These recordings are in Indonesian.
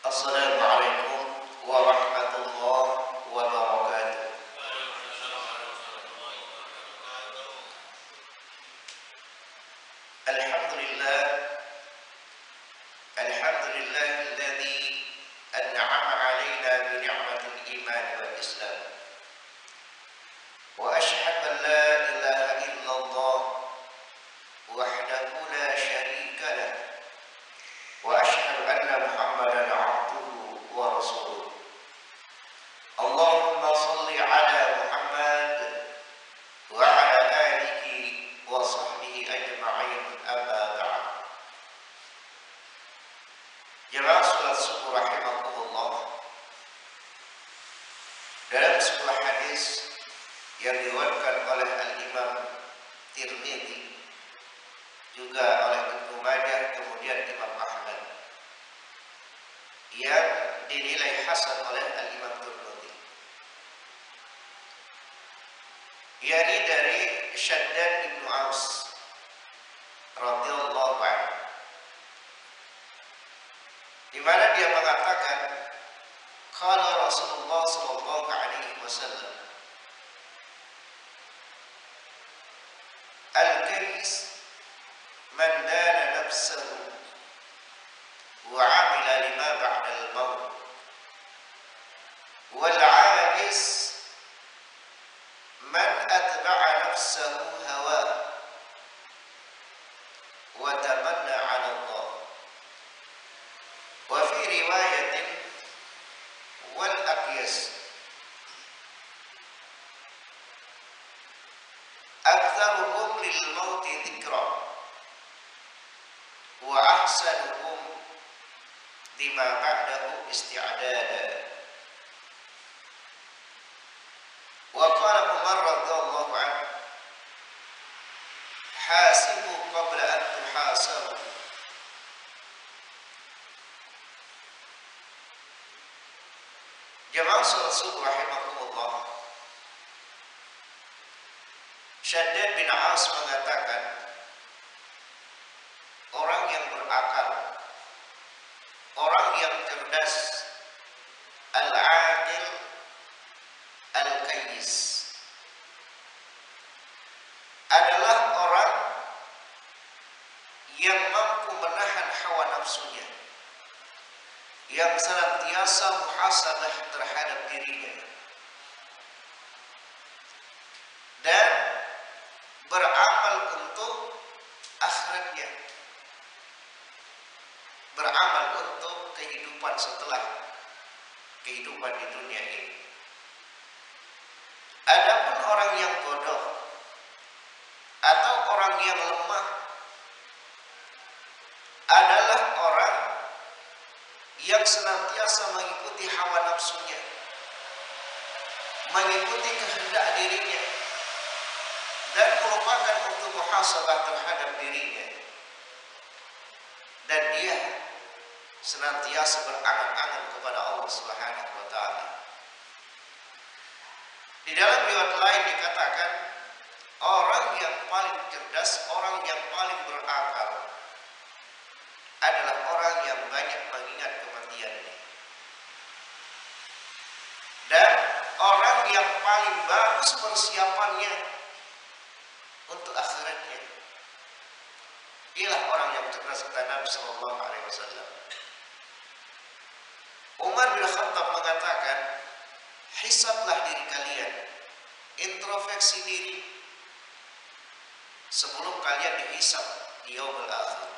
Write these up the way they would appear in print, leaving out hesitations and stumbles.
Assalamualaikum warahmatullahi wabarakatuh. Alhamdulillah, alhamdulillahilladzi an'ama 'alaina bi ni'matil iman wal islam. Wa asyhadu an la ilaha illallah wahdahu la syarika lah. Wa asyhadu anna Muhammadan 'abduhu wa rasuluh. Allahumma shalli 'ala Muhammad wa 'ala alihi wa sahbihi ajma'in, amma ba'd. Jemaah salat subuh rahimakumullah. Dalam sebuah hadis yang diriwayatkan oleh Al-Imam Tirmidzi, juga oleh Ibnu Majah, kemudian Imam Ahmad, yang dinilai hasan oleh Al-Imam Tirmidzi, yakni dari Shaddad bin Aus radhiyallahu anhu, di mana dia mengatakan, qala Rasulullah sallallahu alaihi wasallam, al-kais man dana nafsahu wa 'amila lima ba'da al-maut, wal 'ajis man atba'a nafsahu hawa wa tamanna 'ala Allah. Wa fi riwayatin wal aqyas aktsaruhum lil mauti dzikra wa ahsanuhum lima ba'dahu isti'dada. Wa qala Umar radhiyallahu anhu, hasibu qabla an tuhasabu. Jemaah salat subuh rahimakumullah, Shaddad bin Aus mengatakan, orang yang berakal, orang yang cerdas, al-adil, al-qayyis, adalah orang yang mampu menahan hawa nafsunya, yang senantiasa muhasabah terhadap dirinya, dan beramal untuk akhiratnya, beramal untuk kehidupan setelah kehidupan di dunia ini. Adapun orang yang bodoh atau orang yang lemah adalah orang yang senantiasa mengikuti hawa nafsunya, mengikuti kehendak dirinya, dan melupakan untuk muhasabah terhadap dirinya, dan dia senantiasa berangan-angan kepada Allah Subhanahu wa taala. Di dalam riwayat lain dikatakan, orang yang paling cerdas, orang yang paling berakal adalah orang yang banyak mengingat kematiannya, dan orang yang paling bagus persiapannya untuk akhiratnya. Ialah orang yang cerdas, kata Nabi sallallahu alaihi wasallam. Umar bin Khattab mengatakan, hisablah diri kalian, introspeksi diri sebelum kalian dihisab di yaumul akhir.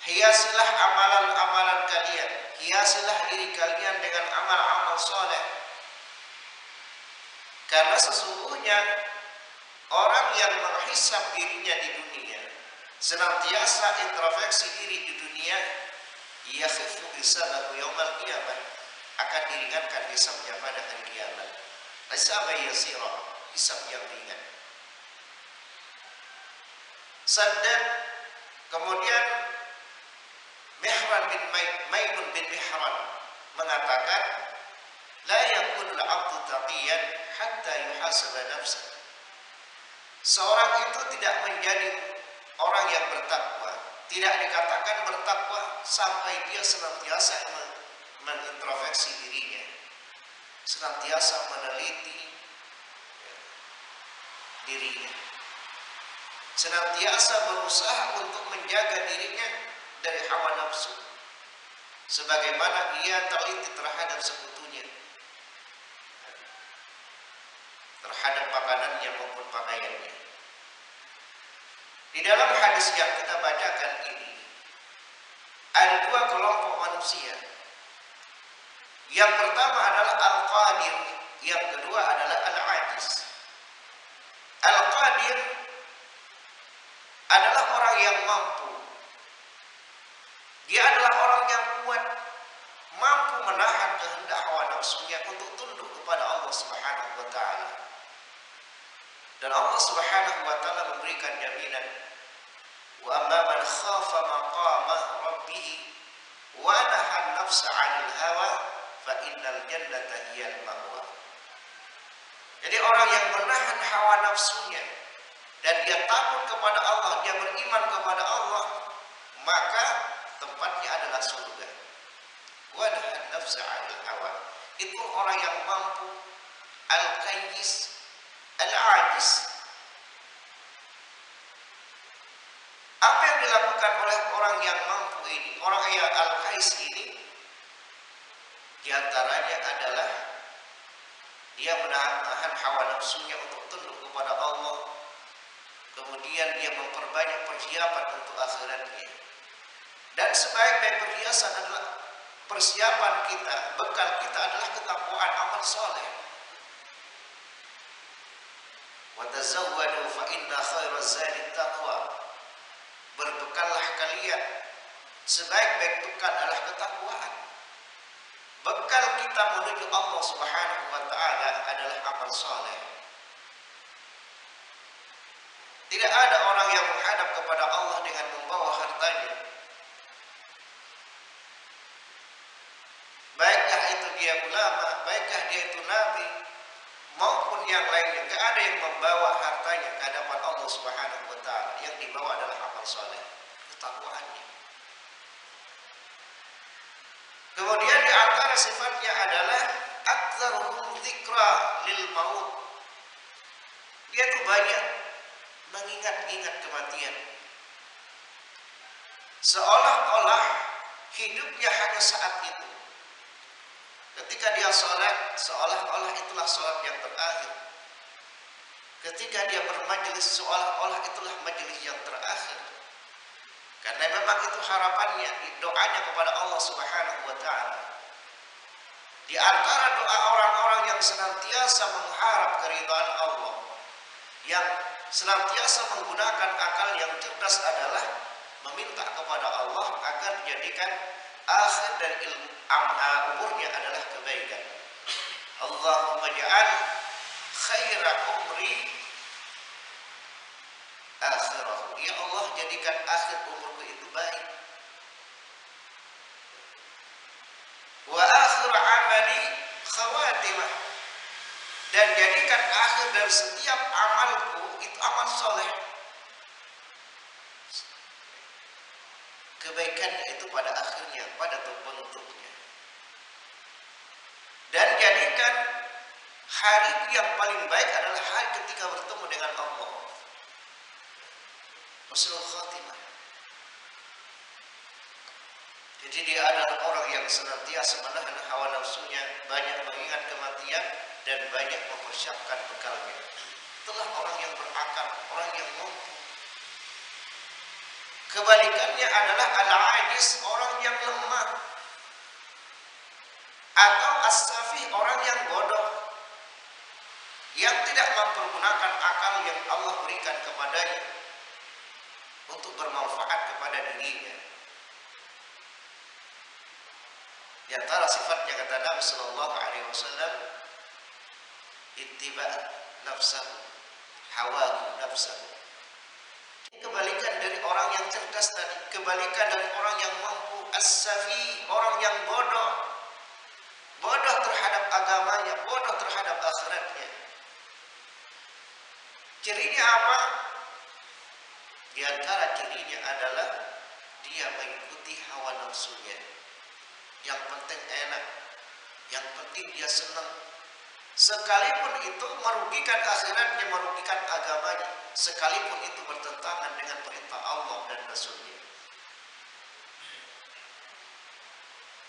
Hiasilah amalan-amalan kalian, hiasilah diri kalian dengan amal-amal soleh, karena sesungguhnya orang yang menghisab dirinya di dunia, senantiasa introspeksi diri di dunia, yakhifu hisabahu yaumal qiyamah, akan diringankan hisabnya pada hari kiamat. Hisab yasira, hisab yang ringan. Shaddad, kemudian Mihran bin Maimun bin Mihran mengatakan, la yakunul 'abdu taqiyan hatta yuhasaba nafsahu. Seorang itu tidak menjadi orang yang bertakwa tidak dikatakan bertakwa sampai dia senantiasa menintrospeksi dirinya, senantiasa meneliti dirinya, senantiasa berusaha untuk menjaga dirinya dari hawa nafsu, sebagaimana ia teliti terhadap sekutunya, terhadap makanannya maupun pakaiannya. Di dalam hadis yang kita bacakan ini ada dua kelompok manusia. Yang pertama adalah al-qadir, yang kedua adalah al-ajiz. Al-qadir adalah orang yang mampu. Dia adalah orang yang kuat, mampu menahan kehendak hawa nafsunya untuk tunduk kepada Allah Subhanahu wa taala. Dan Allah Subhanahu wa taala memberikan jaminan, wa amma man khafa maqama rabbih wa nahaa an-nafsa 'anil hawa fa innal jannata hiyal ma'wa. Jadi orang yang menahan hawa nafsunya dan dia takut kepada Allah, dia beriman kepada Allah, maka tempatnya adalah surga. Wa nahaa an-nafsa 'anil hawa. Itu orang yang mampu, al-qayyis, al-ajiz. Apa yang dilakukan oleh orang yang mampu ini, orang yang al-qais ini, diantaranya adalah dia menahan hawa nafsunya untuk tunduk kepada Allah. Kemudian dia memperbanyak persiapan untuk akhiratnya. Dan sebaik-baik perhiasan adalah persiapan kita, bekal kita adalah ketakwaan, amal soleh. Wa tazawwadu fa inna khairaz zadi taqwa. Berbekallah kalian, sebaik-baik bekal adalah ketakwaan. Bekal kita menuju Allah Subhanahu wa taala adalah amal saleh. Tidak ada orang yang menghadap kepada Allah dengan membawa hartanya. Baikkah itu dia ulama, baikkah dia itu nabi, maupun yang lainnya. Tidak ada yang membawa hartanya ke hadapan Allah Subhanahu wa taala. Yang dibawa adalah amal saleh, ketakwaannya. Kemudian di antara sifatnya adalah aktsaruhum dzikra lil maut. Dia tuh banyak mengingat-ingat kematian. Seolah-olah hidupnya hanya saat itu. Ketika dia sholat, seolah-olah itulah sholat yang terakhir. Ketika dia bermajlis, seolah-olah itulah majlis yang terakhir. Karena memang itu harapannya, doanya kepada Allah Subhanahu wa taala. Di antara doa orang-orang yang senantiasa mengharap keridhaan Allah, yang senantiasa menggunakan akal yang cerdas adalah meminta kepada Allah agar dijadikan akhir dari umurnya adalah kebaikan. Allahumma ja'al khaira umri akhirahu. Ya Allah, jadikan akhir umurku itu baik. Wa akhir amali khawatimah. Dan jadikan akhir dari setiap amalku itu amal soleh. Kebaikannya itu pada akhirnya, pada penutupnya. Dan jadikan hari yang paling baik adalah hari ketika bertemu dengan Allah. Husnul khatimah. Jadi dia adalah orang yang senantiasa menahan hawa nafsunya, banyak mengingat kematian, dan banyak mempersiapkan bekalnya. Itulah orang yang berakal, orang yang mampu. Kebalikannya adalah al-ajiz, orang yang lemah. Atau as-safi, orang yang bodoh, yang tidak mempergunakan akal yang Allah berikan kepadanya untuk bermanfaat kepada dirinya. Di antara sifatnya kata Nabi sallallahu alaihi wasallam, ittiba nafsahu, hawahu nafsahu. Kebalikan dari orang yang cerdas tadi, kebalikan dari orang yang mampu, as-safi, orang yang bodoh. Bodoh terhadap agamanya, bodoh terhadap akhiratnya. Cirinya apa? Di antara cirinya adalah dia mengikuti hawa nafsunya. Yang penting enak, yang penting dia senang. Sekalipun itu merugikan akhiratnya, merugikan agamanya, sekalipun itu bertentangan dengan perintah Allah dan Rasulnya.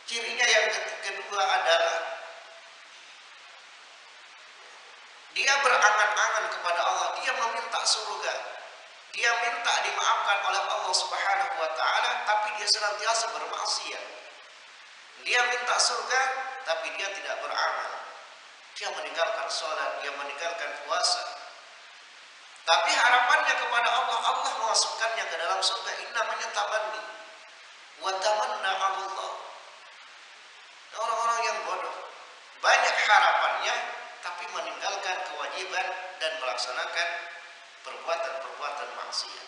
Cirinya yang kedua adalah dia berangan-angan kepada Allah, dia meminta surga, dia minta dimaafkan oleh Allah Subhanahu wa taala, tapi dia senantiasa bermaksiat. Dia minta surga, tapi dia tidak berangan. Dia meninggalkan sholat, dia meninggalkan puasa. Tapi harapannya kepada Allah, Allah memasukkannya ke dalam surga. Ini namanya tamanni. Wa tamanna 'ala Allah. Orang-orang yang bodoh, banyak harapannya, tapi meninggalkan kewajiban dan melaksanakan perbuatan-perbuatan maksiat.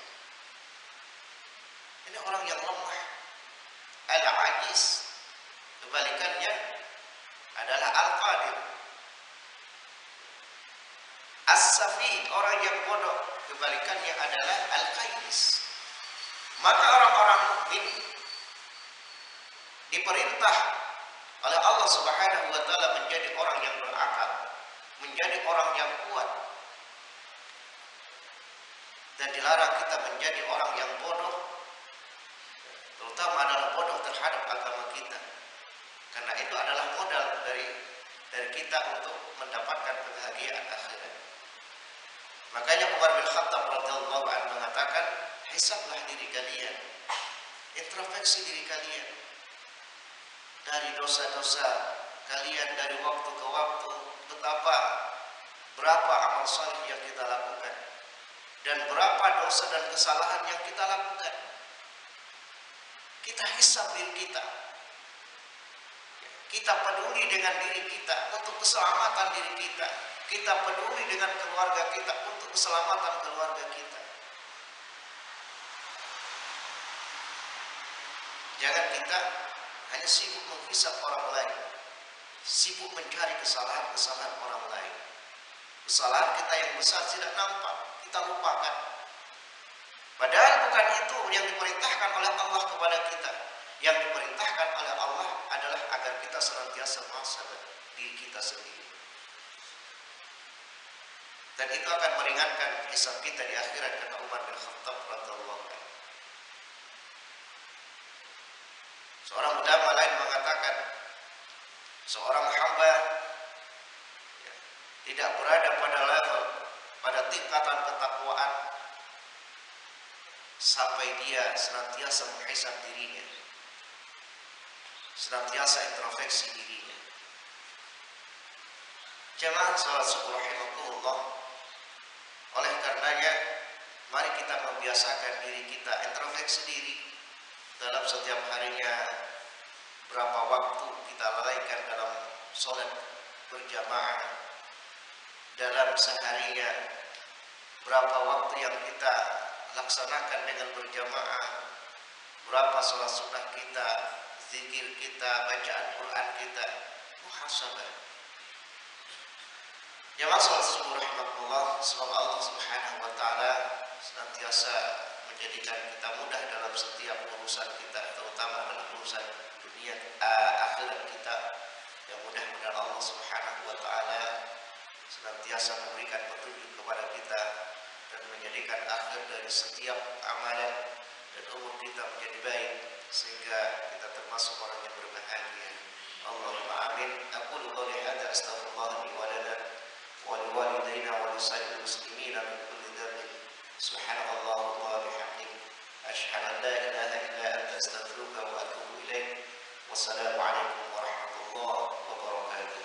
Ini orang yang lemah, al-ajiz. Kebalikannya adalah al-qadir. As-safi, orang yang bodoh, kebalikannya adalah al-qais. Maka orang-orang mukmin diperintah oleh Allah Subhanahu wa taala menjadi orang yang berakal, menjadi orang yang kuat. Dan dilarang kita menjadi orang yang bodoh, terutama adalah bodoh terhadap agama kita. Karena itu adalah modal dari kita untuk mendapatkan kebahagiaan akhirat. Makanya Umar bin Khattab radhiyallahu anhu mengatakan, hisablah diri kalian, introspeksi diri kalian dari dosa-dosa kalian dari waktu ke waktu, berapa amal saleh yang kita lakukan dan berapa dosa dan kesalahan yang kita lakukan. Kita hisab diri kita. Kita peduli dengan diri kita untuk keselamatan diri kita. Kita peduli dengan keluarga kita untuk keselamatan keluarga kita. Jangan kita hanya sibuk menghisap orang lain, sibuk mencari kesalahan-kesalahan orang lain. Kesalahan kita yang besar tidak nampak, kita lupakan. Padahal bukan itu yang diperintahkan oleh Allah kepada kita. Yang diperintahkan oleh Allah adalah agar kita senantiasa muhasabah diri kita sendiri. Dan itu akan meringankan hisab kita di akhirat, kata Umar bin Khattab radhiyallahu anhu. Seorang ulama lain mengatakan, seorang hamba tidak berada pada level, pada tingkatan ketakwaan sampai dia senantiasa menghisab dirinya, senantiasa introspeksi dirinya. Jemaah salat subuh rahimakumullah, oleh karenanya mari kita membiasakan diri kita introspeksi diri dalam setiap harinya. Berapa waktu kita lalaikan dalam sholat berjamaah, dalam seharinya berapa waktu yang kita laksanakan dengan berjamaah, berapa sholat sunnah kita, zikir kita, bacaan Quran kita, muhasabah. Jemaah salat subuh rahimakumullah, semoga Allah Subhanahu wa taala senantiasa menjadikan kita mudah dalam setiap urusan kita, terutama dalam urusan dunia akhirat kita. Yang mudah-mudahan Allah Subhanahu wa taala senantiasa memberikan petunjuk kepada kita dan menjadikan akhir dari setiap amalan dan umur kita menjadi baik sehingga kita termasuk orang yang berbahagia. Allahumma amin. Aqulu qouli hadza astaghfirullah li wa lana wa li walidayna wa li sa'iril muslimina min kulli dhanbin. Subhanallah wa bihamdihi asyhadu an la ilaha illa anta astaghfiruka wa atubu ilaik. Wassalamu alaikum warahmatullahi wabarakatuh.